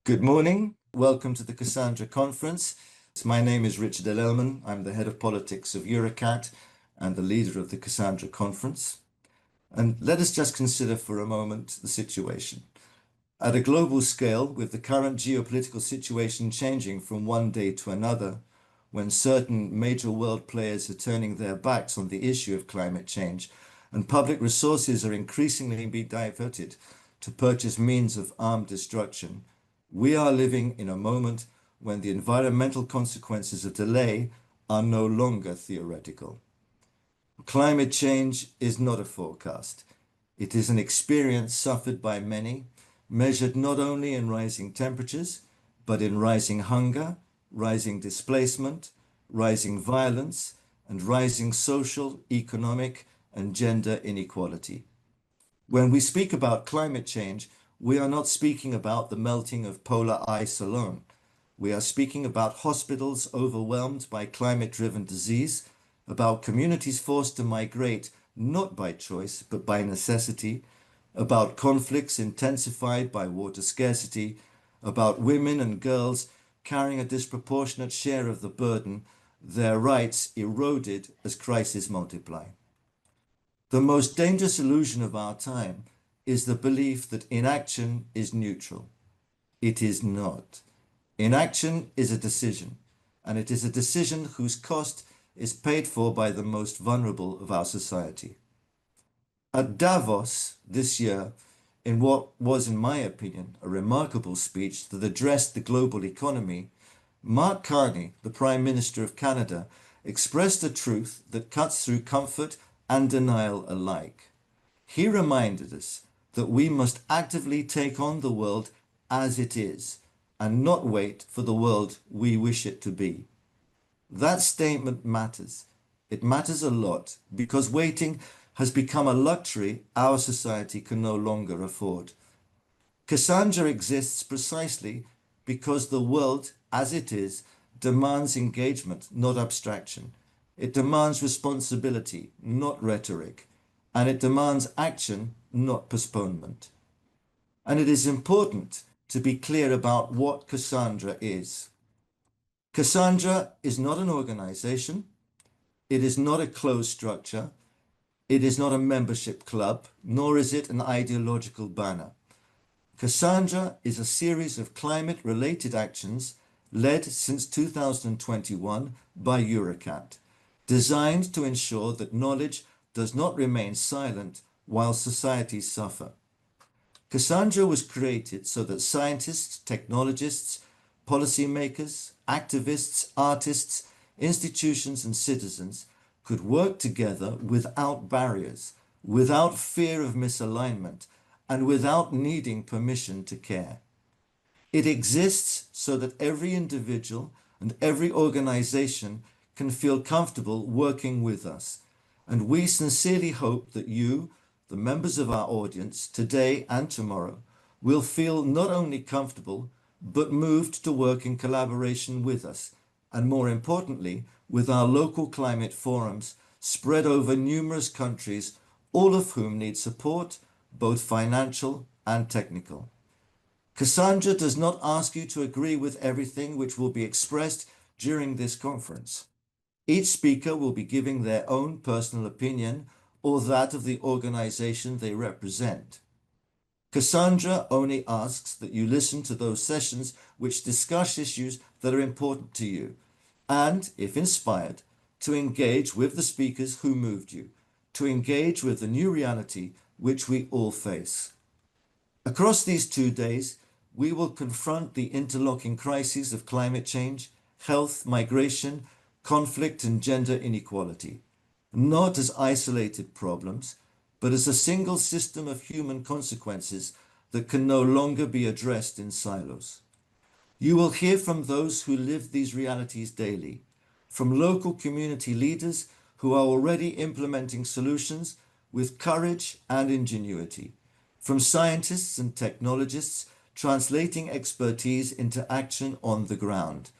Good morning. Welcome to the Cassandra conference. My name is Richard ELELMAN. I'm the head of politics of Eurecat and the leader of the Cassandra conference. And let us just consider for a moment the situation. At a global scale, with the current geopolitical situation changing from one day to another, when certain major world players are turning their backs on the issue of climate change and public resources are increasingly being diverted to purchase means of armed destruction, we are living in a moment when the environmental consequences of delay are no longer theoretical. Climate change is not a forecast. It is an experience suffered by many, measured not only in rising temperatures, but in rising hunger, rising displacement, rising violence, and rising social, economic, and gender inequality. When we speak about climate change, we are not speaking about the melting of polar ice alone. We are speaking about hospitals overwhelmed by climate-driven disease, about communities forced to migrate not by choice but by necessity, about conflicts intensified by water scarcity, about women and girls carrying a disproportionate share of the burden, their rights eroded as crises multiply. The most dangerous illusion of our time is the belief that inaction is neutral. It is not. Inaction is a decision, and it is a decision whose cost is paid for by the most vulnerable of our society. At Davos this year, in what was, in my opinion, a remarkable speech that addressed the global economy, Mark Carney, the Prime Minister of Canada, expressed a truth that cuts through comfort and denial alike. He reminded us that we must actively take on the world as it is and not wait for the world we wish it to be. That statement matters. It matters a lot because waiting has become a luxury our society can no longer afford. Cassandra exists precisely because the world as it is demands engagement, not abstraction. It demands responsibility, not rhetoric, and it demands action, not postponement. And it is important to be clear about what Cassandra is. Cassandra is not an organization. It is not a closed structure. It is not a membership club, nor is it an ideological banner. Cassandra is a series of climate-related actions led since 2021 by Eurecat, designed to ensure that knowledge does not remain silent while societies suffer. Cassandra was created so that scientists, technologists, policymakers, activists, artists, institutions, and citizens could work together without barriers, without fear of misalignment, and without needing permission to care. It exists so that every individual and every organization can feel comfortable working with us, and we sincerely hope that you, the members of our audience, today and tomorrow, will feel not only comfortable, but moved to work in collaboration with us, and more importantly, with our local climate forums spread over numerous countries, all of whom need support, both financial and technical. Cassandra does not ask you to agree with everything which will be expressed during this conference. Each speaker will be giving their own personal opinion or that of the organization they represent. Cassandra only asks that you listen to those sessions which discuss issues that are important to you, and, if inspired, to engage with the speakers who moved you, to engage with the new reality which we all face. Across these 2 days, we will confront the interlocking crises of climate change, health, migration, conflict, and gender inequality, not as isolated problems, but as a single system of human consequences that can no longer be addressed in silos. You will hear from those who live these realities daily, from local community leaders who are already implementing solutions with courage and ingenuity, from scientists and technologists translating expertise into action on the ground,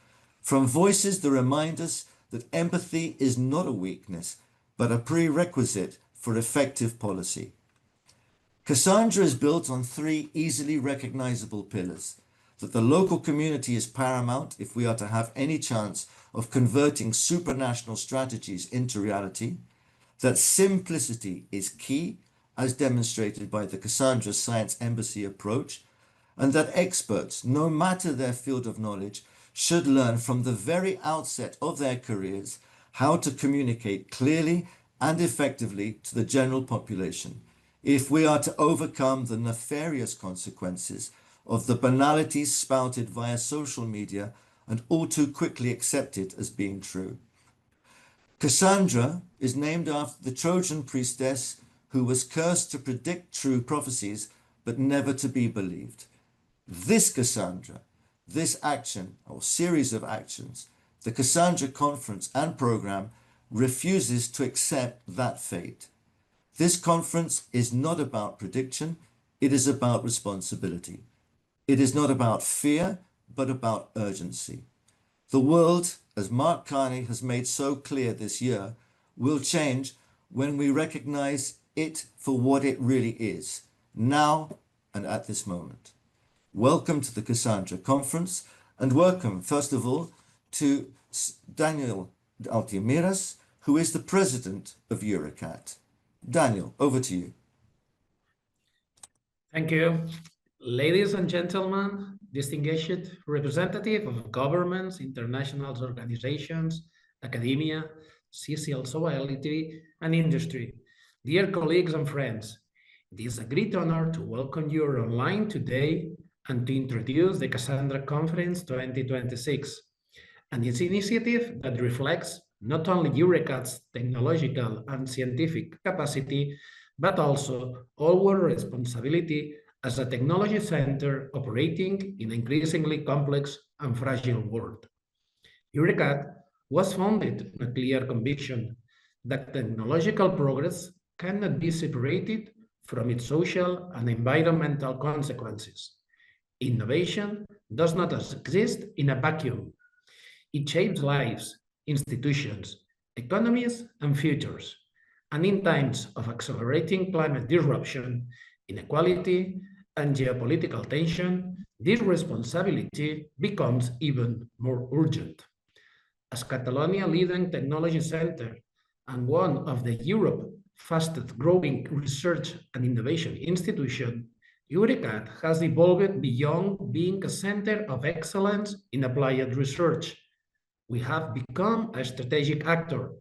from voices that remind us that empathy is not a weakness, but a prerequisite for effective policy. Cassandra is built on 3 easily recognizable pillars: that the local community is paramount if we are to have any chance of converting supranational strategies into reality, that simplicity is key, as demonstrated by the Cassandra Science Embassy approach, and that experts, no matter their field of knowledge, should learn from the very outset of their careers how to communicate clearly and effectively to the general population if we are to overcome the nefarious consequences of the banalities spouted via social media and all too quickly accepted as being true. Cassandra is named after the Trojan priestess who was cursed to predict true prophecies but never to be believed. This Cassandra, this action or series of actions, the Cassandra conference and program refuses to accept that fate. This conference is not about prediction, it is about responsibility. It is not about fear, but about urgency. The world, as Mark Carney has made so clear this year, will change when we recognize it for what it really is, now and at this moment. Welcome to the Cassandra Conference, and welcome, first of all, to Daniel Altimiras, who is the president of Eurecat. Daniel, over to you. Thank you. Ladies and gentlemen, distinguished representative of governments, international organizations, academia, civil society, and industry, dear colleagues and friends, it is a great honor to welcome you online today and to introduce the Cassandra Conference 2026, and its initiative that reflects not only Eurecat's technological and scientific capacity, but also our responsibility as a technology center operating in an increasingly complex and fragile world. Eurecat was founded on a clear conviction that technological progress cannot be separated from its social and environmental consequences. Innovation does not exist in a vacuum. It shapes lives, institutions, economies, and futures. And in times of accelerating climate disruption, inequality, and geopolitical tension, this responsibility becomes even more urgent. As Catalonia leading technology center and one of the Europe's fastest growing research and innovation institution, Eurecat has evolved beyond being a center of excellence in applied research. We have become a strategic actor,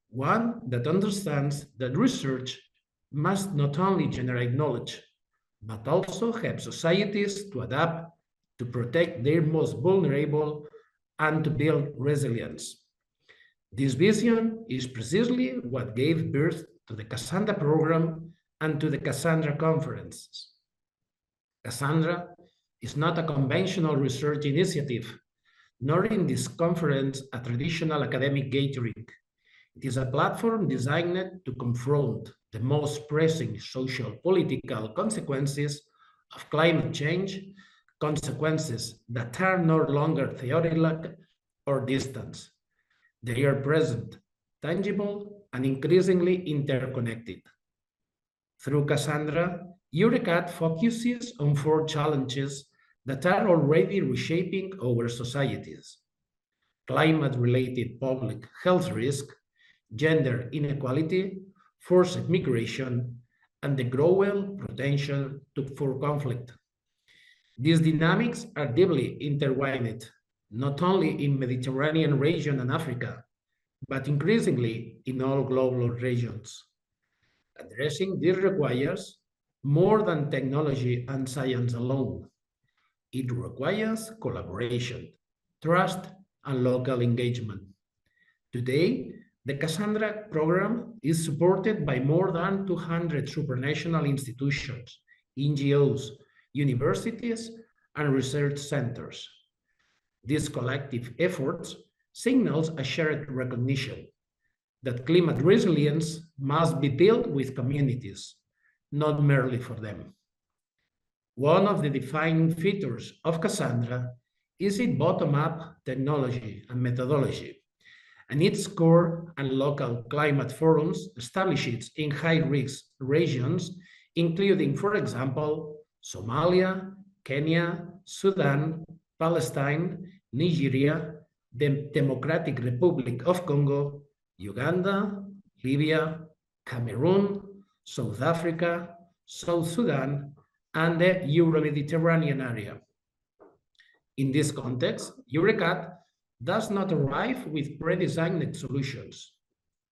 one that understands that research must not only generate knowledge, but also help societies to adapt, to protect their most vulnerable, and to build resilience. This vision is precisely what gave birth to the Cassandra program and to the Cassandra conferences. Cassandra is not a conventional research initiative, nor in this conference a traditional academic gathering. It is a platform designed to confront the most pressing social political consequences of climate change, consequences that are no longer theoretical or distant. They are present, tangible, and increasingly interconnected. Through Cassandra, Eurecat focuses on 4 challenges that are already reshaping our societies: climate-related public health risk, gender inequality, forced migration, and the growing potential for conflict. These dynamics are deeply intertwined, not only in the Mediterranean region and Africa, but increasingly in all global regions. Addressing this requires more than technology and science alone. It requires collaboration, trust, and local engagement. Today, the Cassandra program is supported by more than 200 supranational institutions, NGOs, universities, and research centers. These collective efforts signals a shared recognition that climate resilience must be built with communities, not merely for them. One of the defining features of Cassandra is its bottom-up technology and methodology, and its core and local climate forums established in high-risk regions, including, for example, Somalia, Kenya, Sudan, Palestine, Nigeria, the Democratic Republic of Congo, Uganda, Libya, Cameroon, South Africa, South Sudan, and the Euro-Mediterranean area. In this context, Eurecat does not arrive with pre-designed solutions.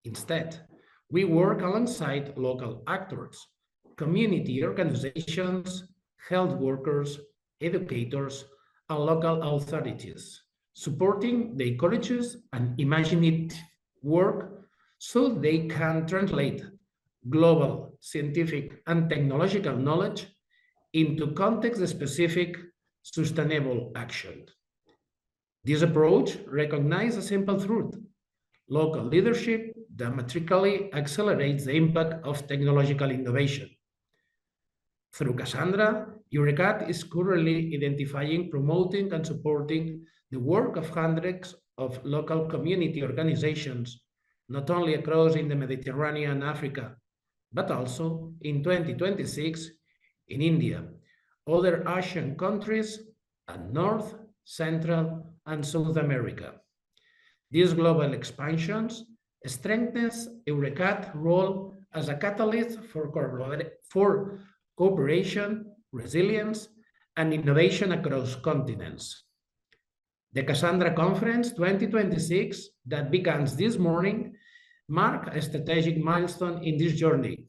Instead, we work alongside local actors, community organizations, health workers, educators, and local authorities, supporting their courageous and imaginative work so they can translate global scientific and technological knowledge into context-specific sustainable action. This approach recognizes a simple truth. Local leadership dramatically accelerates the impact of technological innovation. Through Cassandra, Eurecat is currently identifying, promoting, and supporting the work of hundreds of local community organizations, not only across in the Mediterranean and Africa, but also in 2026 in India, other Asian countries, and North, Central, and South America. These global expansions strengthens Eurecat's role as a catalyst for cooperation, resilience, and innovation across continents. The Cassandra Conference 2026 that begins this morning marks a strategic milestone in this journey.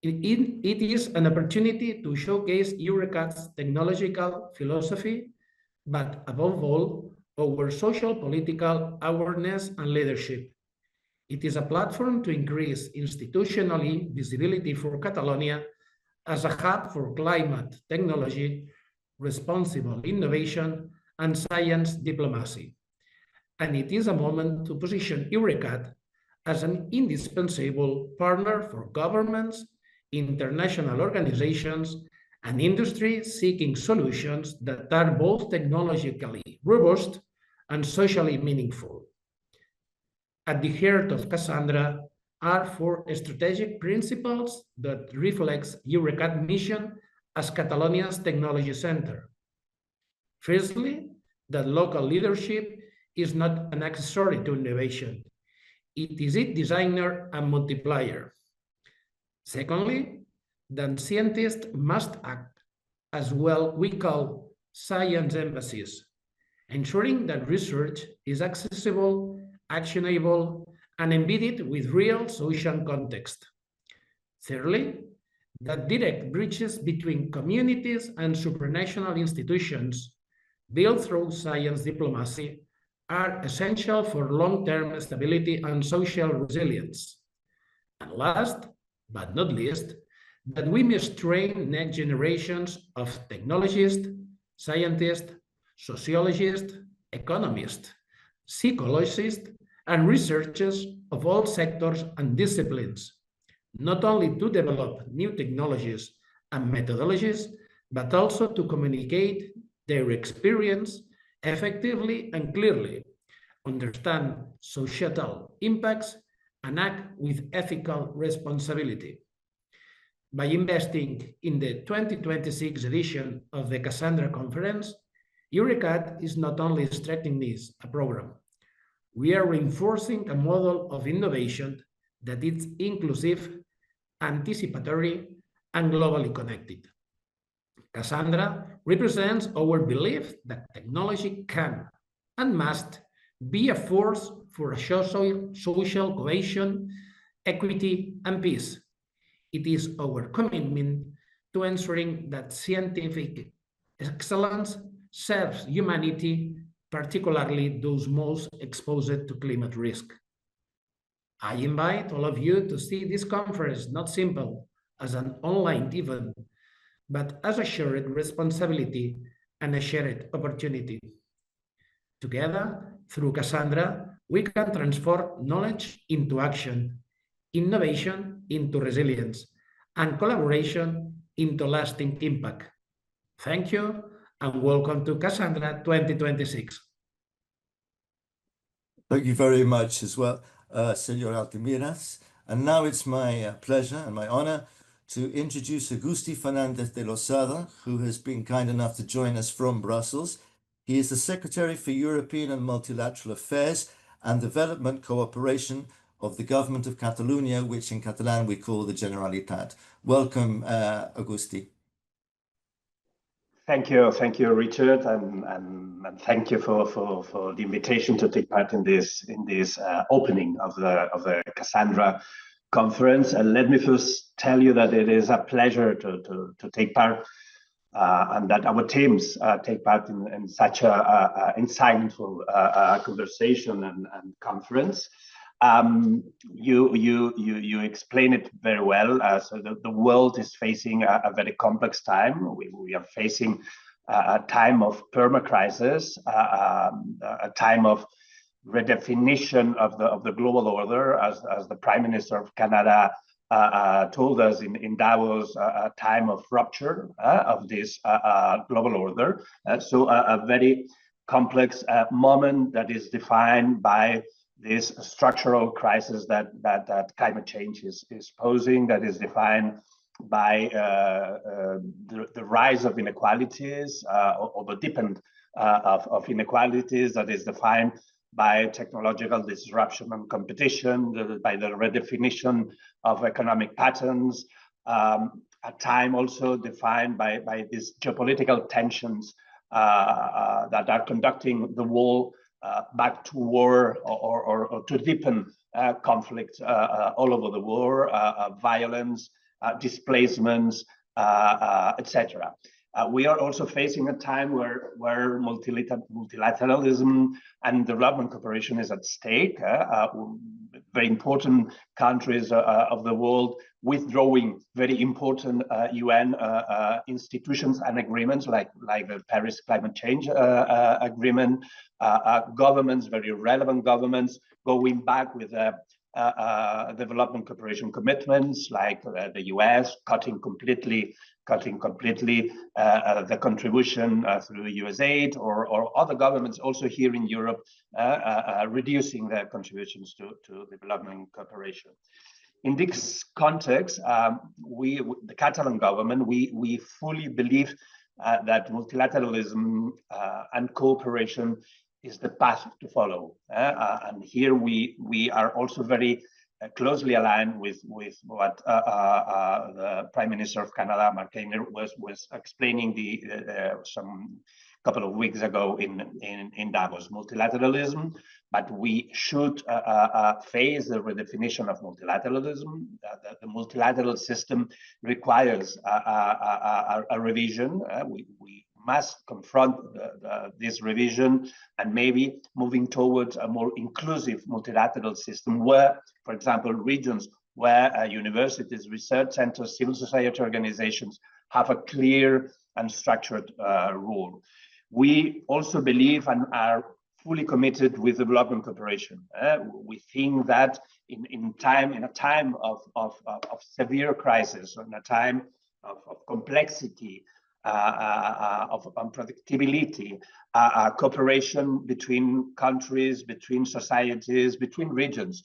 It is an opportunity to showcase Eurecat's technological philosophy, but above all, our social political awareness and leadership. It is a platform to increase institutionally visibility for Catalonia as a hub for climate technology, responsible innovation, and science diplomacy. And it is a moment to position Eurecat as an indispensable partner for governments, international organizations, and industry seeking solutions that are both technologically robust and socially meaningful. At the heart of Cassandra are four strategic principles that reflects Eurecat's mission as Catalonia's technology center. Firstly, that local leadership is not an accessory to innovation. It is its designer and multiplier. Secondly, that scientists must act as what we call science embassies, ensuring that research is accessible, actionable, and embedded with real social context. Thirdly, that direct bridges between communities and supranational institutions built through science diplomacy are essential for long-term stability and social resilience. And last, but not least, that we must train next generations of technologists, scientists, sociologists, economists, psychologists, and researchers of all sectors and disciplines, not only to develop new technologies and methodologies, but also to communicate their experience effectively and clearly, understand societal impacts, and act with ethical responsibility. By investing in the 2026 edition of the Cassandra Conference, Eurecat is not only strengthening a program, we are reinforcing a model of innovation that is inclusive, anticipatory, and globally connected. Cassandra represents our belief that technology can and must be a force for social cohesion, equity, and peace. It is our commitment to ensuring that scientific excellence serves humanity, particularly those most exposed to climate risk. I invite all of you to see this conference not simple as an online event, but as a shared responsibility and a shared opportunity. Together, through Cassandra, we can transform knowledge into action, innovation into resilience, and collaboration into lasting impact. Thank you, and welcome to Cassandra 2026. Thank you very much as well, Senor Altimiras. And now it's my pleasure and my honor to introduce Agustín Fernández de Losada, who has been kind enough to join us from Brussels. He is the Secretary for European and Multilateral Affairs and Development Cooperation of the Government of Catalonia, which in Catalan we call the Generalitat. Welcome, Agustín. Thank you, Richard, and thank you for the invitation to take part in this opening of the Cassandra conference. And let me first tell you that it is a pleasure to take part, and that our teams take part in such a insightful conversation and conference. You explain it very well. So the world is facing a very complex time. We are facing a time of perma-crisis, a time of redefinition of the global order, as the Prime Minister of Canada told us in Davos, a time of rupture of this global order. So a very complex moment that is defined by this structural crisis that climate change is posing, that is defined by the rise of inequalities, or the deepened of inequalities, that is defined by technological disruption and competition, by the redefinition of economic patterns, a time also defined by these geopolitical tensions that are conducting the world back to war or to deepen conflict all over the world, violence, displacements, etc. We are also facing a time where multilateralism and development cooperation is at stake. Very important countries of the world withdrawing very important UN institutions and agreements like the Paris Climate Change Agreement, governments, very relevant governments, going back with development cooperation commitments like the US, cutting completely the contribution through USAID, or other governments also here in Europe reducing their contributions to development cooperation. In this context, the Catalan government, we fully believe that multilateralism and cooperation is the path to follow. And here we are also very closely aligned with what the Prime Minister of Canada, Mark Carney, was explaining some couple of weeks ago in Davos. Multilateralism, but we should face the redefinition of multilateralism. The multilateral system requires a revision. We must confront this revision and maybe moving towards a more inclusive multilateral system where, for example, regions where universities, research centers, civil society organizations have a clear and structured role. We also believe and are fully committed with development cooperation. We think that in a time of severe crisis, in a time of complexity, of unpredictability, cooperation between countries, between societies, between regions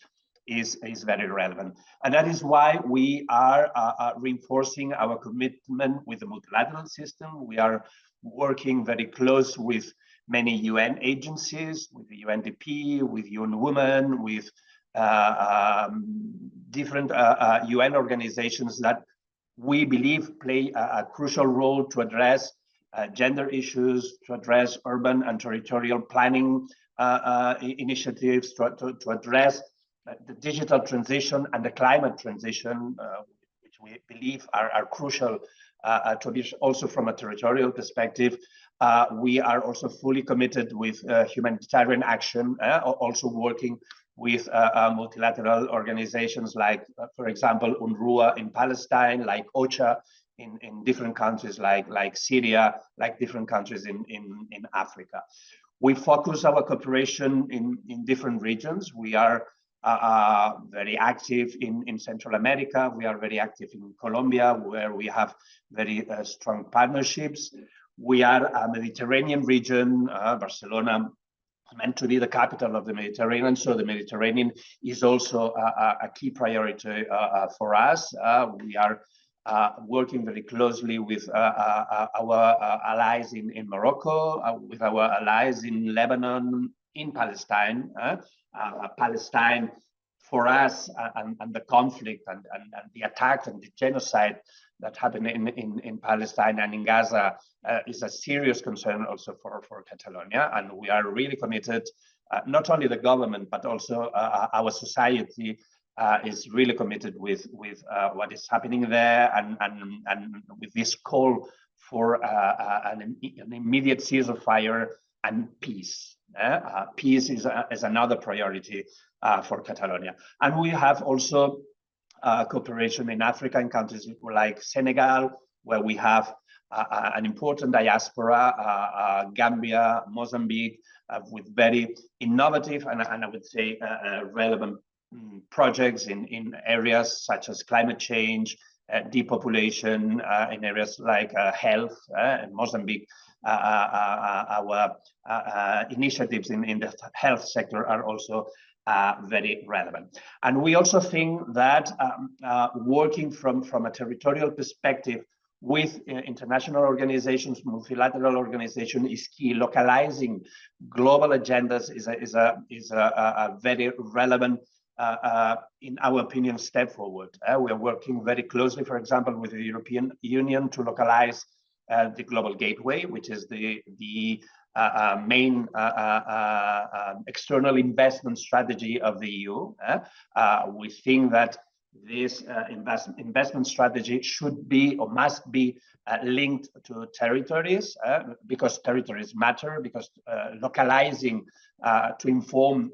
is very relevant. And that is why we are reinforcing our commitment with the multilateral system. We are working very close with many UN agencies, with the UNDP, with UN Women, with different UN organizations that we believe play a crucial role to address gender issues, to address urban and territorial planning initiatives, to address the digital transition and the climate transition, which we believe are crucial to be also from a territorial perspective. We are also fully committed with humanitarian action, also working with multilateral organizations like, for example, UNRWA in Palestine, like OCHA in different countries like Syria, like different countries in Africa. We focus our cooperation in different regions. We are very active in Central America. We are very active in Colombia, where we have very strong partnerships. We are a Mediterranean region. Barcelona is meant to be the capital of the Mediterranean, so the Mediterranean is also a key priority for us. We are working very closely with our allies in Morocco, with our allies in Lebanon, in Palestine. Palestine, for us, and the conflict and the attack and the genocide that happened in Palestine and in Gaza is a serious concern also for Catalonia. And we are really committed, not only the government, but also our society is really committed with what is happening there, and with this call for an immediate ceasefire and peace. Peace is another priority for Catalonia. And we have also cooperation in Africa, in countries like Senegal, where we have an important diaspora, Gambia, Mozambique, with very innovative and I would say relevant projects in areas such as climate change, depopulation, in areas like health. In Mozambique, our initiatives in the health sector are also very relevant. And we also think that working from a territorial perspective with international organizations, multilateral organizations is key. Localizing global agendas is a very relevant, in our opinion, step forward. We are working very closely, for example, with the European Union to localize the Global Gateway, which is the main external investment strategy of the EU. We think that this investment strategy should be or must be linked to territories, because territories matter, because localizing to inform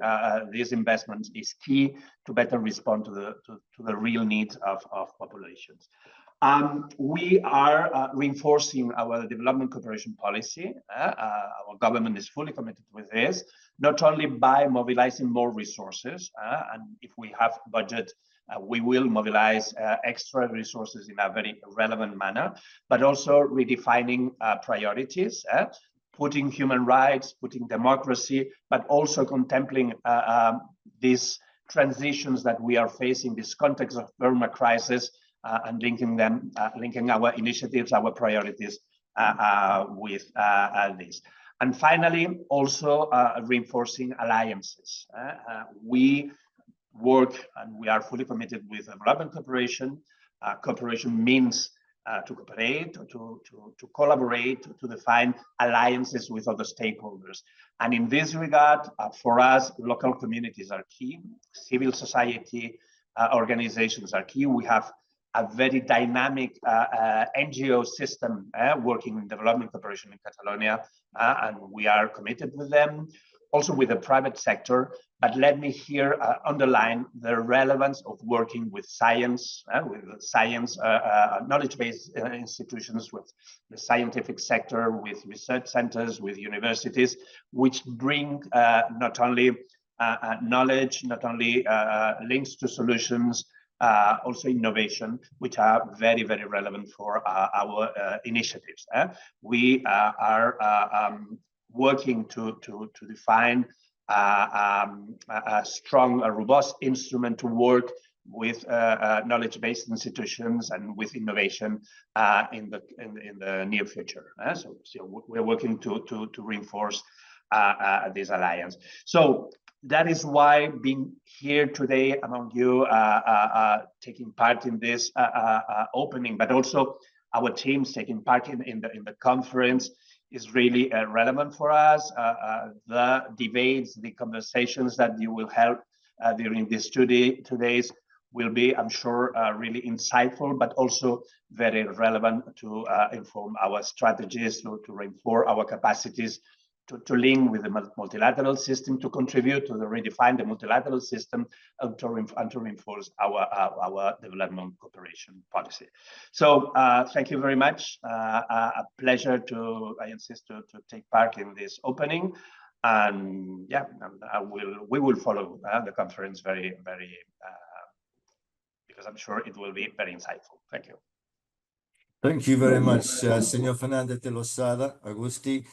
these investments is key to better respond to the real needs of populations. We are reinforcing our development cooperation policy. Our government is fully committed with this, not only by mobilizing more resources, and if we have budget, we will mobilize extra resources in a very relevant manner, but also redefining priorities, putting human rights, putting democracy, but also contemplating these transitions that we are facing, this context of Burma crisis, and linking our initiatives, our priorities with this. And finally, also reinforcing alliances. We work and we are fully committed with development cooperation. Cooperation means to cooperate, to collaborate, to define alliances with other stakeholders. And in this regard, for us, local communities are key. Civil society organizations are key. We have a very dynamic NGO system working in development cooperation in Catalonia, and we are committed with them, also with the private sector. But let me here underline the relevance of working with science, knowledge-based institutions, with the scientific sector, with research centers, with universities, which bring not only knowledge, not only links to solutions, also innovation, which are very, very relevant for our initiatives. We are working to define a strong, robust instrument to work with knowledge-based institutions and with innovation in the near future. So we're working to reinforce this alliance. So that is why being here today among you, taking part in this opening, but also our teams taking part in the conference is really relevant for us. The debates, the conversations that you will have during this 2 days will be, I'm sure, really insightful, but also very relevant to inform our strategies, to reinforce our capacities, to link with the multilateral system, to contribute to redefine the multilateral system, and to reinforce our development cooperation policy. So thank you very much. A pleasure I insist to take part in this opening. And yeah, we will follow the conference very, very, because I'm sure it will be very insightful. Thank you. Thank you very much, Senor Fernández de Losada, Agustí.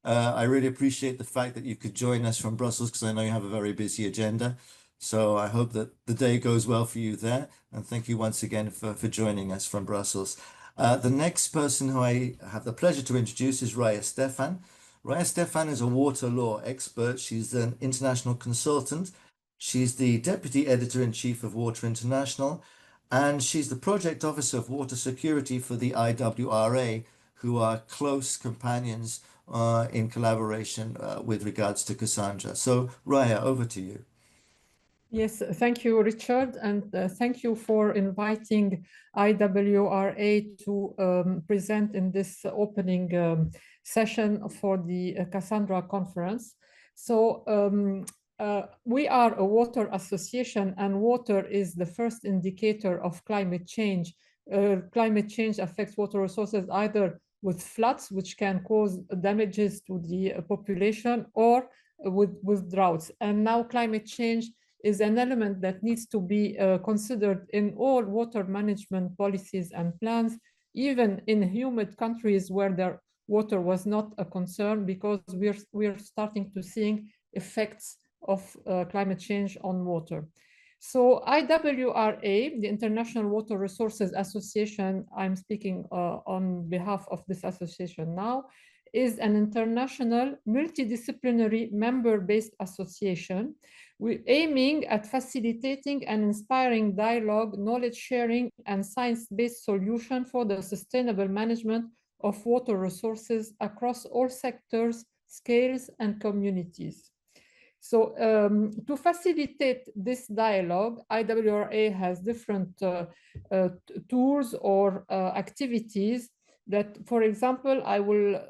I really appreciate the fact that you could join us from Brussels, because I know you have a very busy agenda. So I hope that the day goes well for you there. And thank you once again for joining us from Brussels. The next person who I have the pleasure to introduce is RAYA STEPHAN. RAYA STEPHAN is a water law expert. She's an international consultant. She's the Deputy Editor-in-Chief of Water International, and she's the Project Officer of Water Security for the IWRA, who are close companions in collaboration with regards to Cassandra. So, Raya, over to you. Yes, thank you, Richard, and thank you for inviting IWRA to present in this opening session for the Cassandra conference. So we are a water association, and water is the first indicator of climate change. Climate change affects water resources either with floods, which can cause damages to the population, or with droughts. And now climate change is an element that needs to be considered in all water management policies and plans, even in humid countries where their water was not a concern, because we're starting to seeing effects of climate change on water. So IWRA, the International Water Resources Association, I'm speaking on behalf of this association now, is an international multidisciplinary member-based association. We're aiming at facilitating and inspiring dialogue, knowledge sharing, and science-based solution for the sustainable management of water resources across all sectors, scales, and communities. So to facilitate this dialogue, IWRA has different tools or activities that, for example, I will,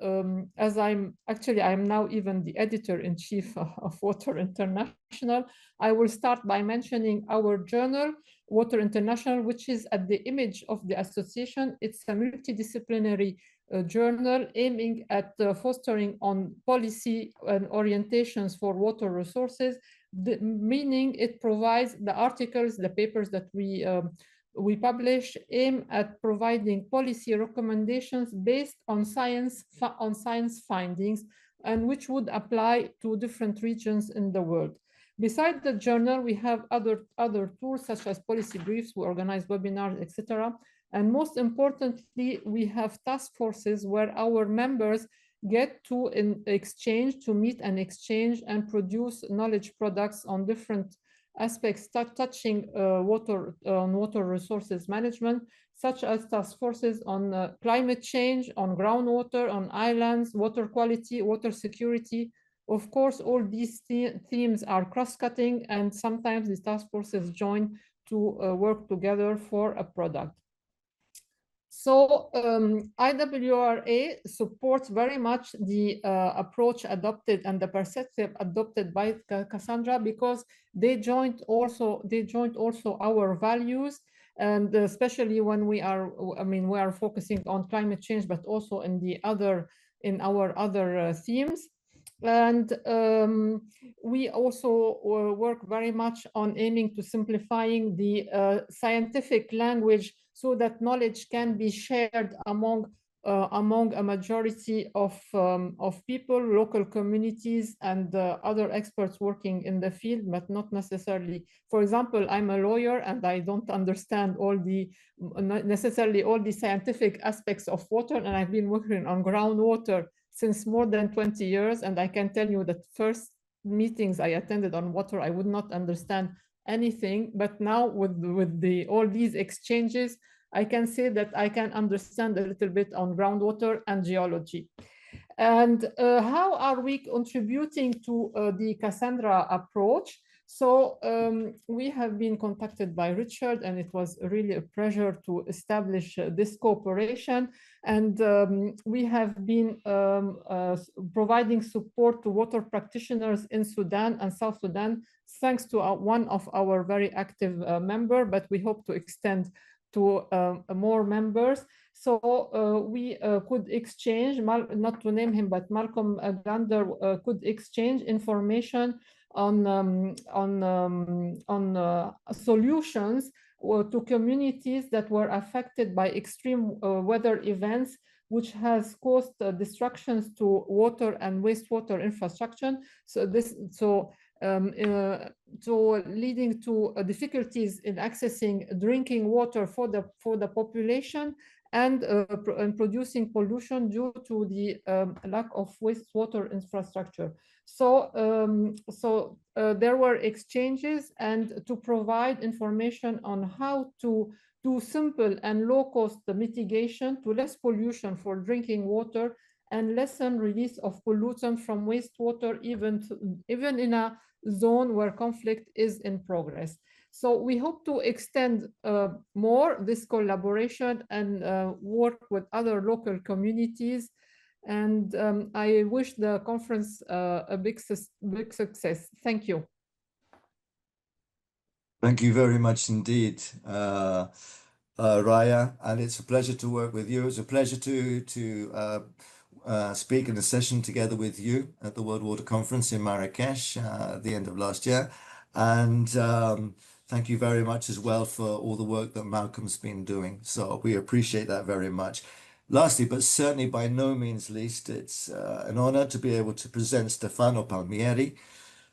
as I'm now even the editor-in-chief of Water International, I will start by mentioning our journal, Water International, which is at the image of the association. It's a multidisciplinary journal aiming at fostering on policy and orientations for water resources, meaning it provides the articles, the papers that we publish aim at providing policy recommendations based on science findings, and which would apply to different regions in the world. Besides the journal, we have other tools such as policy briefs, we organize webinars, etc. And most importantly, we have task forces where our members get to meet and exchange and produce knowledge products on different aspects touching water resources management, such as task forces on climate change, on groundwater, on islands, water quality, water security. Of course, all these themes are cross-cutting, and sometimes the task forces join to work together for a product. So IWRA supports very much the approach adopted and the perspective adopted by Cassandra, because they joined also our values, and especially when we are focusing on climate change, but also in our other themes. And we also work very much on aiming to simplifying the scientific language so that knowledge can be shared among a majority of people, local communities, and other experts working in the field, but not necessarily. For example, I'm a lawyer and I don't understand necessarily all the scientific aspects of water, and I've been working on groundwater since more than 20 years, and I can tell you that first meetings I attended on water, I would not understand anything, but now with all these exchanges, I can say that I can understand a little bit on groundwater and geology. And how are we contributing to the Cassandra approach? So we have been contacted by Richard, and it was really a pleasure to establish this cooperation. And we have been providing support to water practitioners in Sudan and South Sudan, thanks to one of our very active members, but we hope to extend to more members. So we could exchange, not to name him, but Malcolm Gander could exchange information on solutions to communities that were affected by extreme weather events, which has caused destructions to water and wastewater infrastructure. So leading to difficulties in accessing drinking water for the population, and producing pollution due to the lack of wastewater infrastructure. So, there were exchanges, and to provide information on how to do simple and low-cost mitigation to less pollution for drinking water and lessen release of pollutants from wastewater, even in a zone where conflict is in progress. So we hope to extend more this collaboration and work with other local communities. And I wish the conference a big success. Thank you. Thank you very much indeed, Raya, and it's a pleasure to work with you. It's a pleasure to speak in a session together with you at the World Water Conference in Marrakesh at the end of last year. And thank you very much as well for all the work that Malcolm's been doing. So we appreciate that very much. Lastly, but certainly by no means least, it's an honor to be able to present Stefano Palmieri.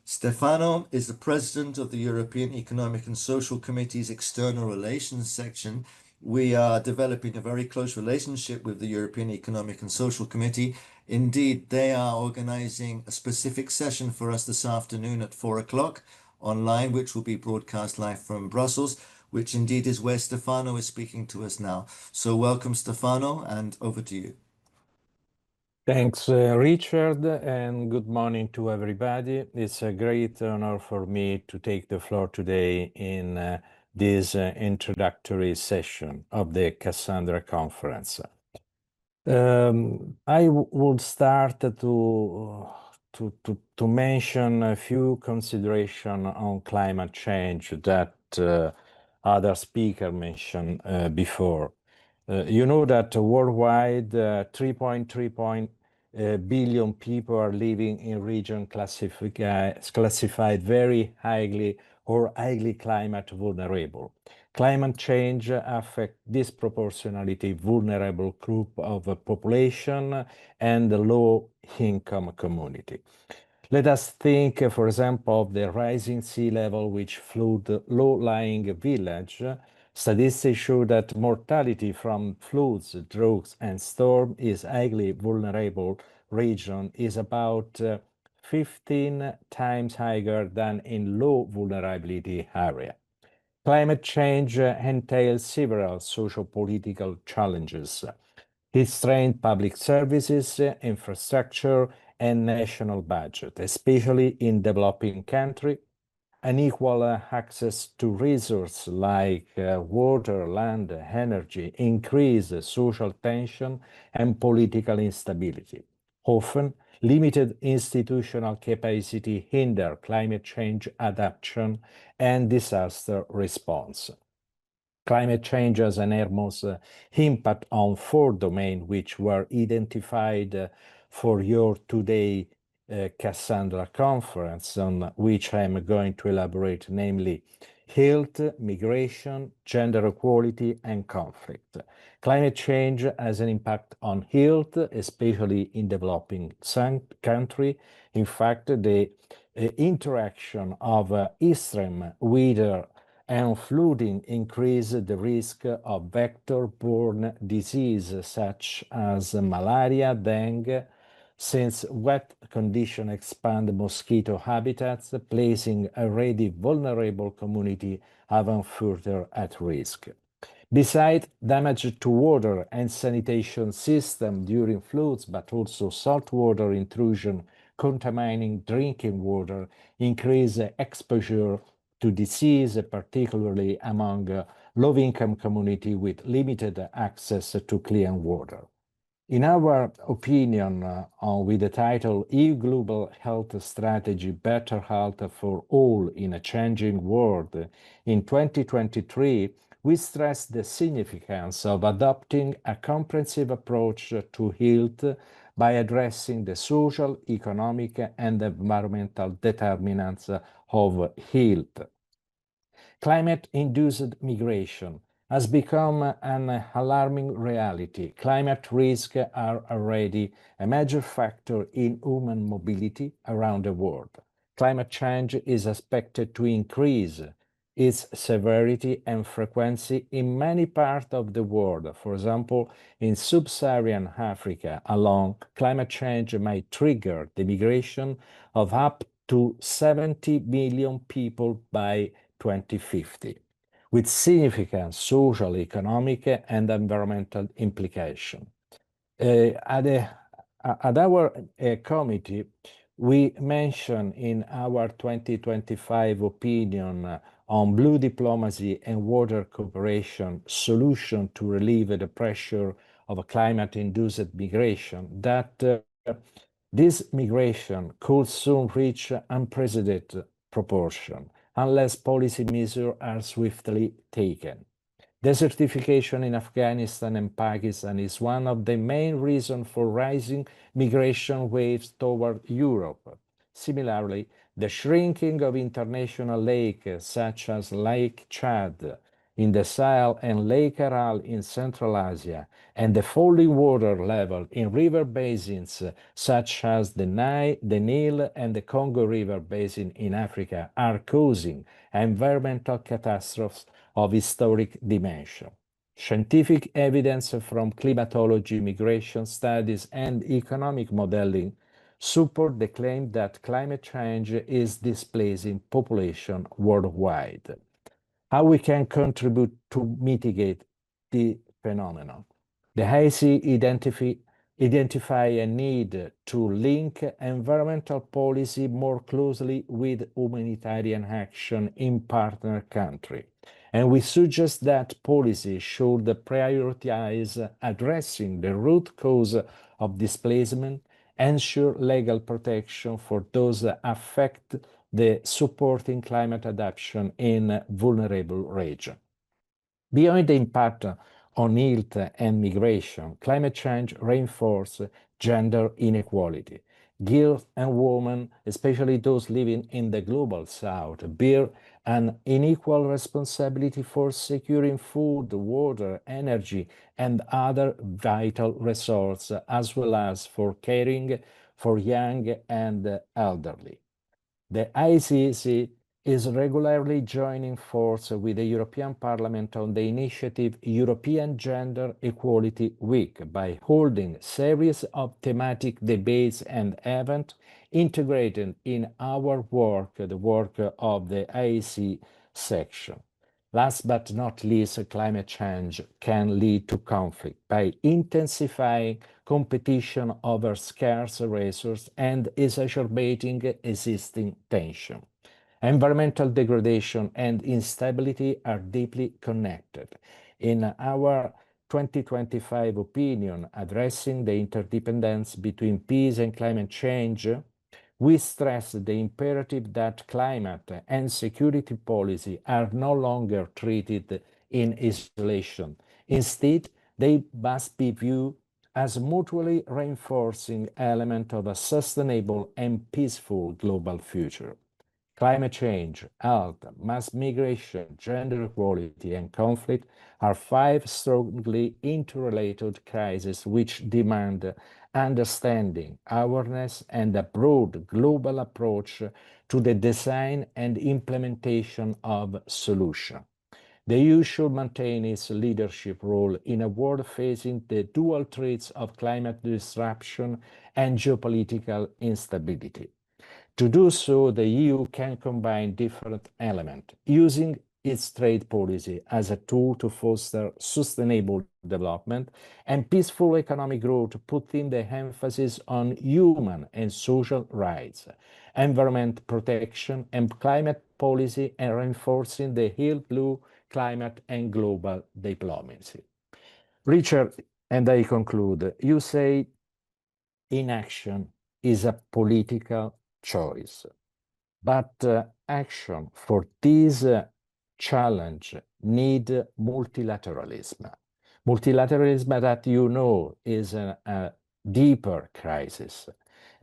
Stefano is the president of the European Economic and Social Committee's External Relations section. We are developing a very close relationship with the European Economic and Social Committee. Indeed, they are organizing a specific session for us this afternoon at 4 o'clock online, which will be broadcast live from Brussels, which indeed is where Stefano is speaking to us now. So welcome, Stefano, and over to you. Thanks, Richard, and good morning to everybody. It's a great honor for me to take the floor today in this introductory session of the Cassandra conference. I would start to mention a few considerations on climate change that other speaker mentioned before. You know that worldwide 3.3 billion people are living in regions classified very highly or highly climate vulnerable. Climate change affects disproportionately vulnerable group of population and the low-income community. Let us think, for example, of the rising sea level which flood low-lying villages. Statistics show that mortality from floods, droughts, and storms in highly vulnerable region is about 15 times higher than in low vulnerability area. Climate change entails several socio-political challenges. It strains public services, infrastructure, and national budget, especially in developing countries. Unequal access to resources like water, land, energy increase social tension and political instability. Often, limited institutional capacity hinder climate change adaptation and disaster response. Climate change has an enormous impact on 4 domains which were identified for your today Cassandra conference, on which I am going to elaborate, namely health, migration, gender equality, and conflict. Climate change has an impact on health, especially in developing countries. In fact, the interaction of extreme weather and flooding increase the risk of vector-borne diseases such as malaria, dengue, since wet conditions expand mosquito habitats, placing already vulnerable communities even further at risk. Besides damage to water and sanitation system during floods, but also saltwater intrusion contaminating drinking water, increase exposure to disease, particularly among low-income communities with limited access to clean water. In our opinion, with the title EU Global Health Strategy, Better Health for All in a Changing World, in 2023, we stress the significance of adopting a comprehensive approach to health by addressing the social, economic, and environmental determinants of health. Climate-induced migration has become an alarming reality. Climate risks are already a major factor in human mobility around the world. climate change is expected to increase its severity and frequency in many parts of the world. For example, in sub-Saharan Africa alone, climate change might trigger the migration of up to 70 million people by 2050, with significant social, economic, and environmental implications. At our committee, we mentioned in our 2025 opinion on blue diplomacy and water cooperation solution to relieve the pressure of climate-induced migration that this migration could soon reach unprecedented proportion unless policy measures are swiftly taken. Desertification in Afghanistan and Pakistan is one of the main reasons for rising migration waves toward Europe. Similarly, the shrinking of international lakes such as Lake Chad in the Sahel and Lake Aral in Central Asia, and the falling water level in river basins such as the Nile and the Congo River Basin in Africa are causing environmental catastrophes of historic dimension. Scientific evidence from climatology, migration studies, and economic modeling support the claim that climate change is displacing population worldwide. How we can contribute to mitigate the phenomenon? The IC identify a need to link environmental policy more closely with humanitarian action in partner countries. And we suggest that policy should prioritize addressing the root cause of displacement, ensure legal protection for those affected, the supporting climate adaptation in vulnerable regions. Beyond the impact on health and migration, climate change reinforces gender inequality. Girls and women, especially those living in the global south, bear an unequal responsibility for securing food, water, energy, and other vital resources, as well as for caring for young and elderly. The ICC is regularly joining forces with the European Parliament on the initiative European Gender Equality Week by holding series of thematic debates and events integrated in our work, the work of the IEC section. Last but not least, climate change can lead to conflict by intensifying competition over scarce resources and exacerbating existing tension. Environmental degradation and instability are deeply connected. In our 2025 opinion addressing the interdependence between peace and climate change, we stress the imperative that climate and security policy are no longer treated in isolation. Instead, they must be viewed as mutually reinforcing element of a sustainable and peaceful global future. Climate change, health, mass migration, gender equality, and conflict are 5 strongly interrelated crises which demand understanding, awareness, and a broad global approach to the design and implementation of solutions. The EU should maintain its leadership role in a world facing the dual threats of climate disruption and geopolitical instability. To do so, the EU can combine different elements, using its trade policy as a tool to foster sustainable development and peaceful economic growth, putting the emphasis on human and social rights, environment protection, and climate policy, and reinforcing the blue climate and global diplomacy. Richard, and I conclude, you say inaction is a political choice, but action for this challenge need multilateralism. Multilateralism that you know is a deeper crisis.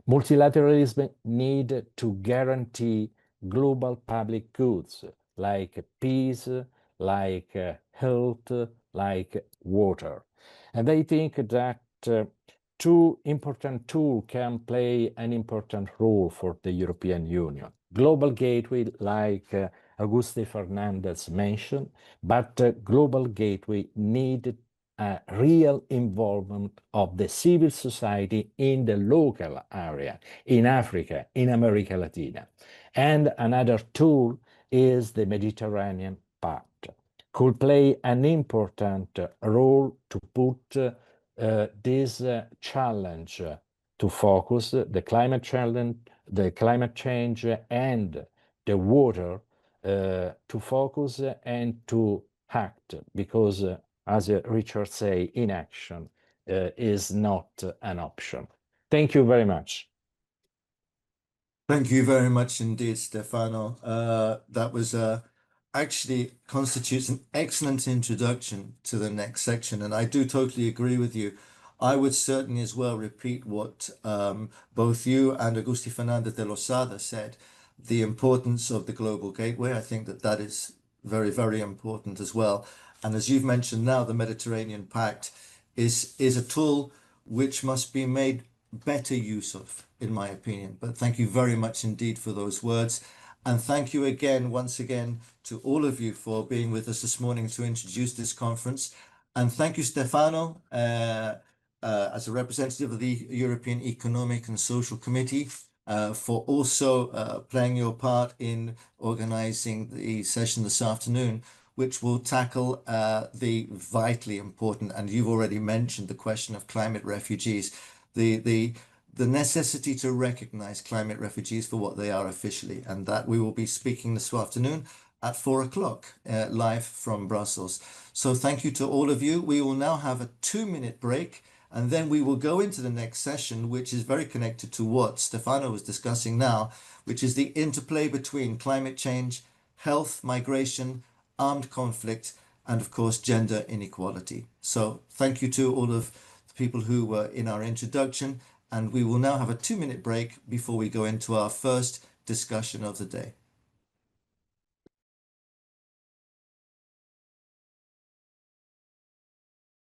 Multilateralism need to guarantee global public goods like peace, like health, like water. And I think that two important tools can play an important role for the European Union. Global gateway, like Auguste Fernandez mentioned, but global gateway needed a real involvement of the civil society in the local area, in Africa, in America Latina. And another tool is the Mediterranean Pact, could play an important role to put this challenge to focus the climate change and the water to focus and to act, because as Richard say, inaction is not an option. Thank you very much. Thank you very much indeed, Stefano. That was actually constitutes an excellent introduction to the next section, and I do totally agree with you. I would certainly as well repeat what both you and Augusti Fernandez de Losada said, the importance of the global gateway. I think that that is very, very important as well. And as you've mentioned now, the Mediterranean Pact is a tool which must be made better use of, in my opinion. But thank you very much indeed for those words. And thank you again, once again, to all of you for being with us this morning to introduce this conference. And thank you, Stefano, as a representative of the European Economic and Social Committee, for also playing your part in organizing the session this afternoon, which will tackle the vitally important, and you've already mentioned the question of climate refugees, the necessity to recognize climate refugees for what they are officially, and that we will be speaking this afternoon at 4 o'clock live from Brussels. So thank you to all of you. We will now have a 2-minute break, and then we will go into the next session, which is very connected to what Stefano was discussing now, which is the interplay between climate change, health, migration, armed conflict, and of course, gender inequality. So thank you to all of the people who were in our introduction, and we will now have a 2-minute break before we go into our first discussion of the day.